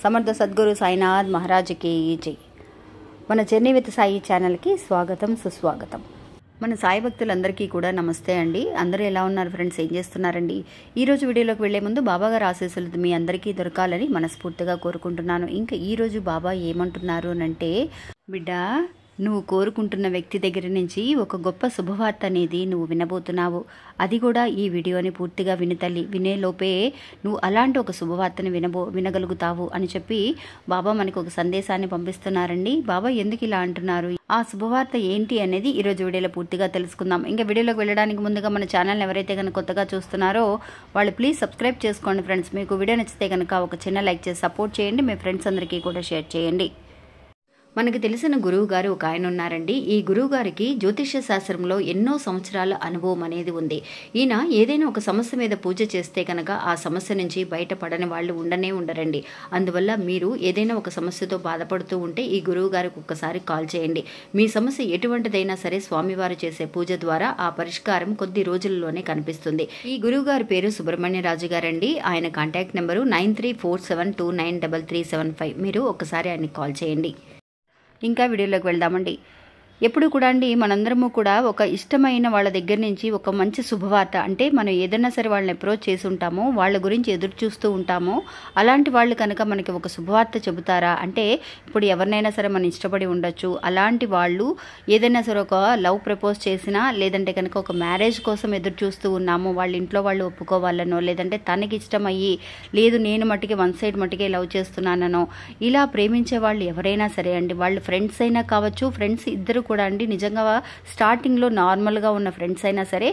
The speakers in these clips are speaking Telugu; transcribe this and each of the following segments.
సమర్థ సద్గురు సాయినాథ్ మహారాజ్కి జై. మన జర్నీ విత్ సాయి ఛానల్కి స్వాగతం, సుస్వాగతం. మన సాయి భక్తులందరికీ కూడా నమస్తే అండి. అందరూ ఎలా ఉన్నారు ఫ్రెండ్స్? ఏం చేస్తున్నారండి? ఈరోజు వీడియోలోకి వెళ్లే ముందు బాబా గారి ఆశీస్సులు మీ అందరికీ దొరకాలని మనస్ఫూర్తిగా కోరుకుంటున్నాను. ఇంకా ఈరోజు బాబా ఏమంటున్నారు అంటే, బిడ్డ, నువ్వు కోరుకుంటున్న వ్యక్తి దగ్గర నుంచి ఒక గొప్ప శుభవార్త అనేది నువ్వు వినబోతున్నావు. అది కూడా ఈ వీడియోని పూర్తిగా వినుతల్లి. వినేలోపే నువ్వు అలాంటి ఒక శుభవార్తని వినగలుగుతావు అని చెప్పి బాబా మనకు ఒక సందేశాన్ని పంపిస్తున్నారండి. బాబా ఎందుకు ఇలా అంటున్నారు, ఆ శుభవార్త ఏంటి అనేది ఈరోజు వీడియోలో పూర్తిగా తెలుసుకుందాం. ఇంకా వీడియోలోకి వెళ్ళడానికి ముందుగా మన ఛానల్ ఎవరైతే కనుక కొత్తగా చూస్తున్నారో వాళ్ళు ప్లీజ్ సబ్స్క్రైబ్ చేసుకోండి ఫ్రెండ్స్. మీకు వీడియో నచ్చితే కనుక ఒక చిన్న లైక్ చేసి సపోర్ట్ చేయండి. మీ ఫ్రెండ్స్ అందరికీ కూడా షేర్ చేయండి. మనకు తెలిసిన గురువు గారు ఒక ఆయన ఉన్నారండి. ఈ గురువు గారికి జ్యోతిష్య శాస్త్రంలో ఎన్నో సంవత్సరాల అనుభవం అనేది ఉంది. ఈయన ఏదైనా ఒక సమస్య మీద పూజ చేస్తే కనుక ఆ సమస్య నుంచి బయటపడని వాళ్ళు ఉండరండి. అందువల్ల మీరు ఏదైనా ఒక సమస్యతో బాధపడుతూ ఉంటే ఈ గురువు గారికి ఒక్కసారి కాల్ చేయండి. మీ సమస్య ఎటువంటిదైనా సరే స్వామివారు చేసే పూజ ద్వారా ఆ పరిష్కారం కొద్ది రోజుల్లోనే కనిపిస్తుంది. ఈ గురువు గారి పేరు సుబ్రహ్మణ్యరాజు గారండి. ఆయన కాంటాక్ట్ నెంబరు 9347293375. మీరు ఒక్కసారి ఆయనకి కాల్ చేయండి. ఇంకా వీడియోలోకి వెళ్దామండి. ఎప్పుడు కూడా అండి మనందరము కూడా ఒక ఇష్టమైన వాళ్ళ దగ్గర నుంచి ఒక మంచి శుభవార్త, అంటే మనం ఏదైనా సరే వాళ్ళని అప్రోచ్ చేసి ఉంటామో, వాళ్ళ గురించి ఎదురు చూస్తూ ఉంటామో, అలాంటి వాళ్ళు కనుక మనకి ఒక శుభవార్త చెబుతారా అంటే, ఇప్పుడు ఎవరినైనా సరే మనం ఇష్టపడి ఉండొచ్చు. అలాంటి వాళ్ళు ఏదైనా సరే ఒక లవ్ ప్రపోజ్ చేసినా, లేదంటే కనుక ఒక మ్యారేజ్ కోసం ఎదురు చూస్తూ ఉన్నాము, వాళ్ళ ఇంట్లో వాళ్ళు ఒప్పుకోవాలనో, లేదంటే తనకి ఇష్టమయ్యి లేదు నేను మట్టుకే వన్ సైడ్ మట్టుకే లవ్ చేస్తున్నానో, ఇలా ప్రేమించే వాళ్ళు ఎవరైనా సరే అండి, వాళ్ళు ఫ్రెండ్స్ అయినా కావచ్చు, ఫ్రెండ్స్ ఇద్దరు కూడా అండి నిజంగా స్టార్టింగ్లో నార్మల్గా ఉన్న ఫ్రెండ్స్ అయినా సరే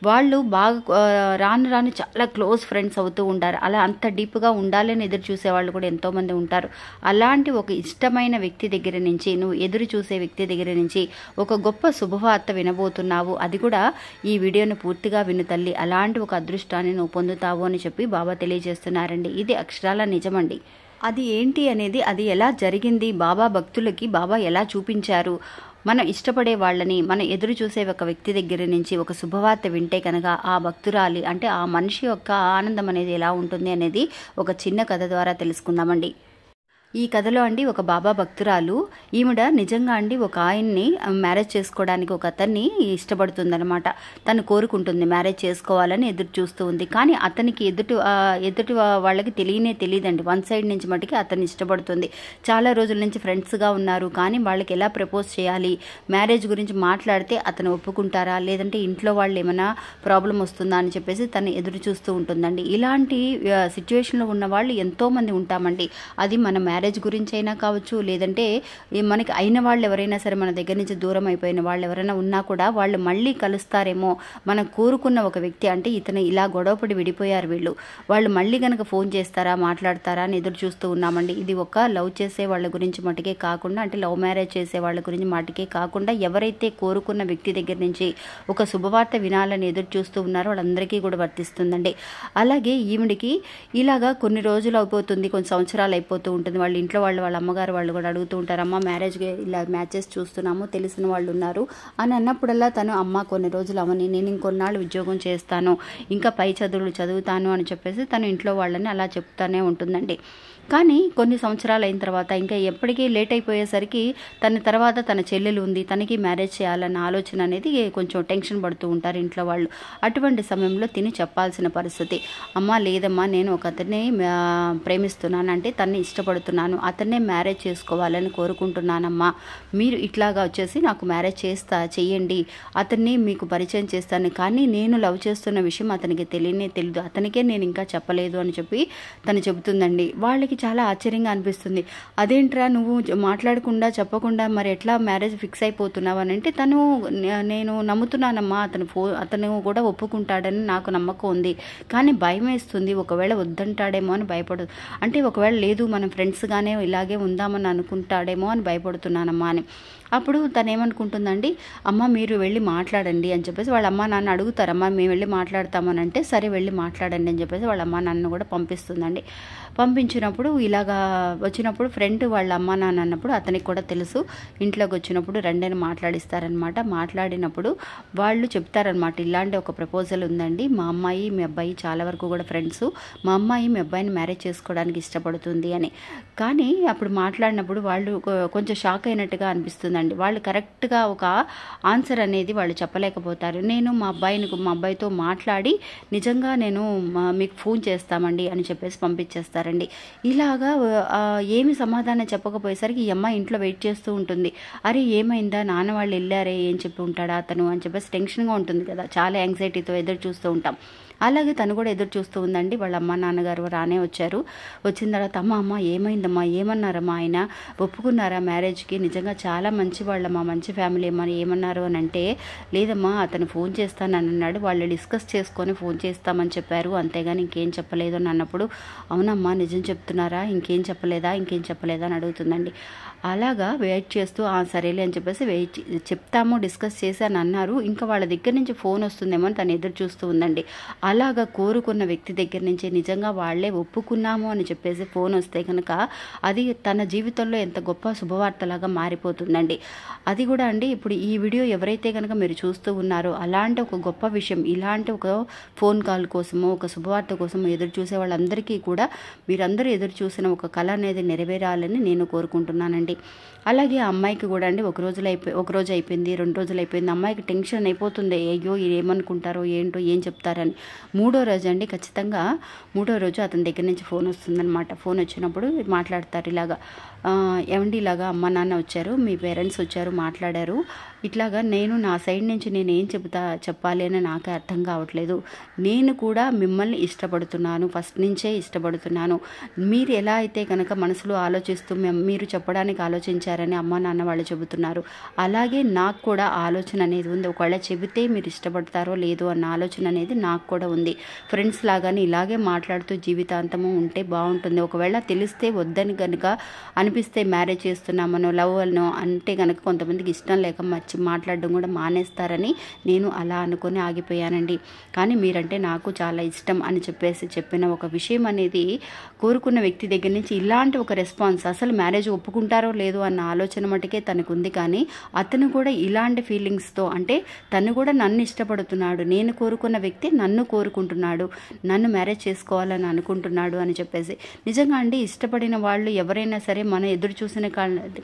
వాళ్ళు బాగా రాను చాలా క్లోజ్ ఫ్రెండ్స్ అవుతూ ఉంటారు. అలా అంత డీప్గా ఉండాలని ఎదురు చూసే వాళ్ళు కూడా ఎంతోమంది ఉంటారు. అలాంటి ఒక ఇష్టమైన వ్యక్తి దగ్గర నుంచి, నువ్వు ఎదురు చూసే వ్యక్తి దగ్గర నుంచి ఒక గొప్ప శుభవార్త వినబోతున్నావు. అది కూడా ఈ వీడియోని పూర్తిగా విను తల్లి. అలాంటి ఒక అదృష్టాన్ని నువ్వు పొందుతావు అని చెప్పి బాబా తెలియజేస్తున్నారండి. ఇది అక్షరాల నిజమండి. అది ఏంటి అనేది, అది ఎలా జరిగింది, బాబా భక్తులకి బాబా ఎలా చూపించారు, మనం ఇష్టపడే వాళ్ళని, మనం ఎదురు చూసే ఒక వ్యక్తి దగ్గర నుంచి ఒక శుభవార్త వింటే కనుక ఆ భక్తురాలి అంటే ఆ మనిషి యొక్క ఆనందం అనేది ఎలా ఉంటుంది అనేది ఒక చిన్న కథ ద్వారా తెలుసుకుందామండి. ఈ కథలో అండి ఒక బాబా భక్తురాలు, ఈవిడ నిజంగా అండి ఒక ఆయన్ని మ్యారేజ్ చేసుకోవడానికి ఒక అతన్ని ఇష్టపడుతుందనమాట. తను కోరుకుంటుంది, మ్యారేజ్ చేసుకోవాలని ఎదురు చూస్తూ ఉంది. కానీ అతనికి ఎదుటి వాళ్ళకి తెలియదండి. వన్ సైడ్ నుంచి మటుకి అతన్ని ఇష్టపడుతుంది. చాలా రోజుల నుంచి ఫ్రెండ్స్గా ఉన్నారు. కానీ వాళ్ళకి ఎలా ప్రపోజ్ చేయాలి, మ్యారేజ్ గురించి మాట్లాడితే అతను ఒప్పుకుంటారా, లేదంటే ఇంట్లో వాళ్ళు ఏమైనా ప్రాబ్లం వస్తుందా అని చెప్పేసి తను ఎదురు చూస్తూ ఉంటుందండి. ఇలాంటి సిచ్యువేషన్లో ఉన్న వాళ్ళు ఎంతోమంది ఉంటామండి. అది మన మ్యారేజ్ గురించి అయినా కావచ్చు, లేదంటే మనకి అయిన వాళ్ళు ఎవరైనా సరే, మన దగ్గర నుంచి దూరం అయిపోయిన వాళ్ళు ఎవరైనా ఉన్నా కూడా వాళ్ళు మళ్ళీ కలుస్తారేమో, మనం కోరుకున్న ఒక వ్యక్తి, అంటే ఇతను ఇలా గొడవపడి విడిపోయారు వాళ్ళు మళ్ళీ కనుక ఫోన్ చేస్తారా, మాట్లాడతారా అని ఎదురు చూస్తూ ఉన్నామండి. ఇది ఒక లవ్ చేసే వాళ్ళ గురించి మటుకే కాకుండా, అంటే లవ్ మ్యారేజ్ చేసే వాళ్ళ గురించి మటుకే కాకుండా, ఎవరైతే కోరుకున్న వ్యక్తి దగ్గర నుంచి ఒక శుభవార్త వినాలని ఎదురు చూస్తూ ఉన్నారో వాళ్ళందరికీ కూడా వర్తిస్తుందండి. అలాగే ఈవిడికి ఇలాగా కొన్ని రోజులు అయిపోతుంది, కొన్ని సంవత్సరాలు అయిపోతూ ఉంటుంది. వాళ్ళ ఇంట్లో వాళ్ళ అమ్మగారు వాళ్ళు కూడా అడుగుతూ ఉంటారు, అమ్మ మ్యారేజ్కి ఇలా మ్యాచెస్ చూస్తున్నాము, తెలిసిన వాళ్ళు ఉన్నారు అని అన్నప్పుడల్లా తను, అమ్మ కొన్ని రోజులు అవని, నేను ఇంకొన్నాళ్ళు ఉద్యోగం చేస్తాను, ఇంకా పై చదువులు చదువుతాను అని చెప్పేసి తను ఇంట్లో వాళ్ళని అలా చెప్తానే ఉంటుందండి. కానీ కొన్ని సంవత్సరాలు అయిన తర్వాత, ఇంకా ఎప్పటికీ లేట్ అయిపోయేసరికి తర్వాత తన చెల్లెలు ఉంది, తనకి మ్యారేజ్ చేయాలన్న ఆలోచన అనేది కొంచెం టెన్షన్ పడుతూ ఉంటారు ఇంట్లో వాళ్ళు. అటువంటి సమయంలో తిని చెప్పాల్సిన పరిస్థితి, అమ్మ లేదమ్మా, నేను ఒక అతన్ని ప్రేమిస్తున్నాను, అంటే తన్ని ఇష్టపడుతున్నాను, అతన్నే మ్యారేజ్ చేసుకోవాలని కోరుకుంటున్నానమ్మా, మీరు ఇట్లాగా వచ్చేసి నాకు మ్యారేజ్ చెయ్యండి, అతన్ని మీకు పరిచయం చేస్తాను, కానీ నేను లవ్ చేస్తున్న విషయం అతనికి తెలియదు, అతనికే నేను ఇంకా చెప్పలేదు అని చెప్పి తను చెబుతుందండి. వాళ్ళకి చాలా ఆశ్చర్యంగా అనిపిస్తుంది. అదేంట్రా నువ్వు మాట్లాడకుండా చెప్పకుండా మరి ఎట్లా మ్యారేజ్ ఫిక్స్ అయిపోతున్నావు అని అంటే, నేను నమ్ముతున్నానమ్మా, అతను కూడా ఒప్పుకుంటాడని నాకు నమ్మకం ఉంది, కానీ భయం వేస్తుంది, ఒకవేళ వద్దంటాడేమో అని అంటే ఒకవేళ లేదు మనం ఫ్రెండ్స్గానే ఇలాగే ఉందామని అనుకుంటాడేమో అని భయపడుతున్నానమ్మా అని. అప్పుడు తను ఏమనుకుంటుందండి, అమ్మ మీరు వెళ్ళి మాట్లాడండి అని చెప్పేసి వాళ్ళ అమ్మ నాన్న అడుగుతారమ్మా, మేము వెళ్ళి మాట్లాడతామని అంటే సరే వెళ్ళి మాట్లాడండి అని చెప్పేసి వాళ్ళ అమ్మ నాన్న కూడా పంపిస్తుందండి. పంపించినప్పుడు ఇలాగా వచ్చినప్పుడు ఫ్రెండ్ వాళ్ళ అమ్మ నాన్న అన్నప్పుడు అతనికి కూడా తెలుసు, ఇంట్లోకి వచ్చినప్పుడు రెండని మాట్లాడిస్తారనమాట. మాట్లాడినప్పుడు వాళ్ళు చెప్తారనమాట, ఇలాంటి ఒక ప్రపోజల్ ఉందండి, మా అమ్మాయి మీ అబ్బాయి చాలా వరకు కూడా ఫ్రెండ్స్, మా అమ్మాయి మీ అబ్బాయిని మ్యారేజ్ చేసుకోవడానికి ఇష్టపడుతుంది అని. కానీ అప్పుడు మాట్లాడినప్పుడు వాళ్ళు కొంచెం షాక్ అయినట్టుగా అనిపిస్తుందండి. వాళ్ళు కరెక్ట్గా ఒక ఆన్సర్ అనేది వాళ్ళు చెప్పలేకపోతారు. నేను మా అబ్బాయితో మాట్లాడి నిజంగా నేను మీకు ఫోన్ చేస్తామండి అని చెప్పేసి పంపించేస్తారండి. ఇలాగా ఏమి సమాధానం చెప్పకపోయేసరికి ఈ అమ్మాయి ఇంట్లో వెయిట్ చేస్తూ ఉంటుంది. అరే ఏమైందా, నాన్న వాళ్ళు వెళ్ళారే, ఏం చెప్పి ఉంటాడా అతను అని చెప్పేసి టెన్షన్గా ఉంటుంది కదా, చాలా యాంగ్జైటీతో ఎదురు చూస్తూ ఉంటాం. అలాగే తను కూడా ఎదురు చూస్తూ ఉందండి. వాళ్ళ అమ్మ నాన్నగారు రానే వచ్చారు. వచ్చిన తర్వాత అమ్మ ఏమైందమ్మా, ఏమన్నారమ్మా, ఆయన ఒప్పుకున్నారా మ్యారేజ్కి, నిజంగా చాలా మంచి వాళ్ళమ్మా, మంచి ఫ్యామిలీ అమ్మా, ఏమన్నారు అని అంటే, లేదమ్మా అతను ఫోన్ చేస్తానని అన్నాడు, వాళ్ళు డిస్కస్ చేసుకొని ఫోన్ చేస్తామని చెప్పారు, అంతేగాని ఇంకేం చెప్పలేదు అని అన్నప్పుడు, అవునమ్మా నిజం చెప్తున్నారా, ఇంకేం చెప్పలేదా అని అడుగుతుందండి. అలాగా వెయిట్ చేస్తూ సరేలే అని చెప్పేసి చెప్తాము డిస్కస్ చేసి అని అన్నారు. ఇంకా వాళ్ళ దగ్గర నుంచి ఫోన్ వస్తుందేమో అని తను ఎదురు చూస్తూ ఉందండి. అలాగా కోరుకున్న వ్యక్తి దగ్గర నుంచి నిజంగా వాళ్ళే ఒప్పుకున్నాము అని చెప్పేసి ఫోన్ వస్తే కనుక అది తన జీవితంలో ఎంత గొప్ప శుభవార్తలాగా మారిపోతుందండి. అది కూడా అండి, ఇప్పుడు ఈ వీడియో ఎవరైతే కనుక మీరు చూస్తూ ఉన్నారో అలాంటి ఒక గొప్ప విషయం, ఇలాంటి ఒక ఫోన్ కాల్ కోసమో ఒక శుభవార్త కోసమో ఎదురు చూసే వాళ్ళందరికీ కూడా మీరందరూ ఎదురు చూసిన ఒక కళ అనేది నెరవేరాలని నేను కోరుకుంటున్నానండి. అలాగే ఆ అమ్మాయికి కూడా అండి ఒక రోజు అయిపోయింది, 2 రోజులు అయిపోయింది, అమ్మాయికి టెన్షన్ అయిపోతుంది, అయ్యో ఏమనుకుంటారో ఏంటో ఏం చెప్తారని. 3వ రోజు అండి, ఖచ్చితంగా 3వ రోజు అతని దగ్గర నుంచి ఫోన్ వస్తుందన్నమాట. ఫోన్ వచ్చినప్పుడు మాట్లాడతారు, ఇలాగా ఏమండి ఇలాగా అమ్మ నాన్న వచ్చారు, మీ పేరెంట్స్ వచ్చారు, మాట్లాడారు, ఇట్లాగా నేను నా సైడ్ నుంచి నేను ఏం చెప్పాలి అని నాకే అర్థం కావట్లేదు, నేను కూడా మిమ్మల్ని ఇష్టపడుతున్నాను, ఫస్ట్ నుంచే ఇష్టపడుతున్నాను, మీరు ఎలా అయితే కనుక మనసులో ఆలోచిస్తూ మీరు చెప్పడానికి ఆలోచించారని అమ్మ నాన్న వాళ్ళు చెబుతున్నారు, అలాగే నాకు కూడా ఆలోచన అనేది ఉంది, ఒకవేళ చెబితే మీరు ఇష్టపడతారో లేదో అన్న ఆలోచన అనేది నాకు కూడా ఉంది, ఫ్రెండ్స్ లాగానే ఇలాగే మాట్లాడుతూ జీవితాంతము ఉంటే బాగుంటుంది, ఒకవేళ తెలిస్తే వద్దని కనుక అనిపిస్తే మ్యారేజ్ చేస్తున్నామనో లవ్ అనో అంటే కనుక కొంతమందికి ఇష్టం లేక మాట్లాడడం కూడా మానేస్తారని నేను అలా అనుకొని ఆగిపోయానండి. కానీ మీరంటే నాకు చాలా ఇష్టం అని చెప్పిన ఒక విషయం అనేది కోరుకున్న వ్యక్తి దగ్గర నుంచి ఇలాంటి ఒక రెస్పాన్స్, అసలు మ్యారేజ్ ఒప్పుకుంటారో లేదో అన్న ఆలోచన మటుకే తనకుంది, కానీ అతను కూడా ఇలాంటి ఫీలింగ్స్తో, అంటే తను కూడా నన్ను ఇష్టపడుతున్నాడు, నేను కోరుకున్న వ్యక్తి నన్ను కోరుకుంటున్నాడు, నన్ను మ్యారేజ్ చేసుకోవాలని అనుకుంటున్నాడు అని చెప్పేసి. నిజంగా అండి, ఇష్టపడిన వాళ్ళు ఎవరైనా సరే మనం ఎదురు చూసిన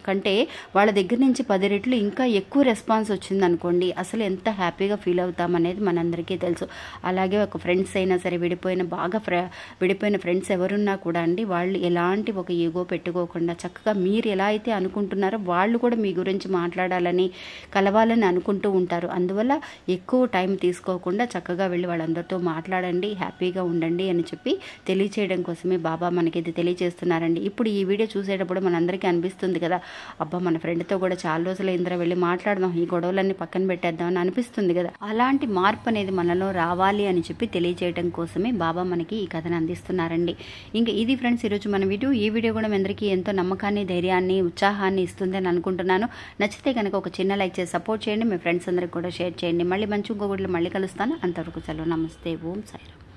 కంటే వాళ్ళ దగ్గర నుంచి 10 రెట్లు ఇంకా ఎక్కువ రెస్పాన్స్ వచ్చిందనుకోండి, అసలు ఎంత హ్యాపీగా ఫీల్ అవుతామనేది మనందరికీ తెలుసు. అలాగే ఒక ఫ్రెండ్స్ అయినా సరే విడిపోయిన ఫ్రెండ్స్ ఎవరున్నా కూడా అండి, వాళ్ళు ఎలాంటి ఒక ఈగో పెట్టుకోకుండా చక్కగా మీరు ఎలా అయితే అనుకుంటున్నారో వాళ్ళు కూడా మీ గురించి మాట్లాడాలని కలవాలని అనుకుంటూ ఉంటారు. అందువల్ల ఎక్కువ టైం తీసుకోకుండా చక్కగా వెళ్ళి వాళ్ళందరితో మాట్లాడండి, హ్యాపీగా ఉండండి అని చెప్పి తెలియచేయడం కోసమే బాబా మనకి ఇది తెలియజేస్తున్నారండి. ఇప్పుడు ఈ వీడియో చూసేటప్పుడు మనందరికీ అనిపిస్తుంది కదా, అబ్బా మన ఫ్రెండ్తో కూడా చాలా రోజులైందిరా, వెళ్ళి మాట్లాడదాం, ఈ గొడవలన్నీ పక్కన పెట్టేద్దాం అని అనిపిస్తుంది కదా. అలాంటి మార్పు అనేది మనలో రావాలి అని చెప్పి తెలియజేయడం కోసమే బాబా మనకి ఈ కథను అందిస్తున్నారండి. ఇంకా ఇది ఫ్రెండ్స్ ఈరోజు మన వీడియో. ఈ వీడియో కూడా మీ అందరికీ ఎంతో నమ్మకాన్ని, ధైర్యాన్ని, ఉత్సాహాన్ని ఇస్తుంది అని అనుకుంటున్నాను. నచ్చితే కనుక ఒక చిన్న లైక్ చేసి సపోర్ట్ చేయండి, మీ ఫ్రెండ్స్ అందరికి కూడా షేర్ చేయండి. మళ్ళీ మంచి ఇంకొకటి మళ్ళీ కలుస్తాను. అంతవరకు సెలవు, నమస్తే, ఓం సాయిరామ్.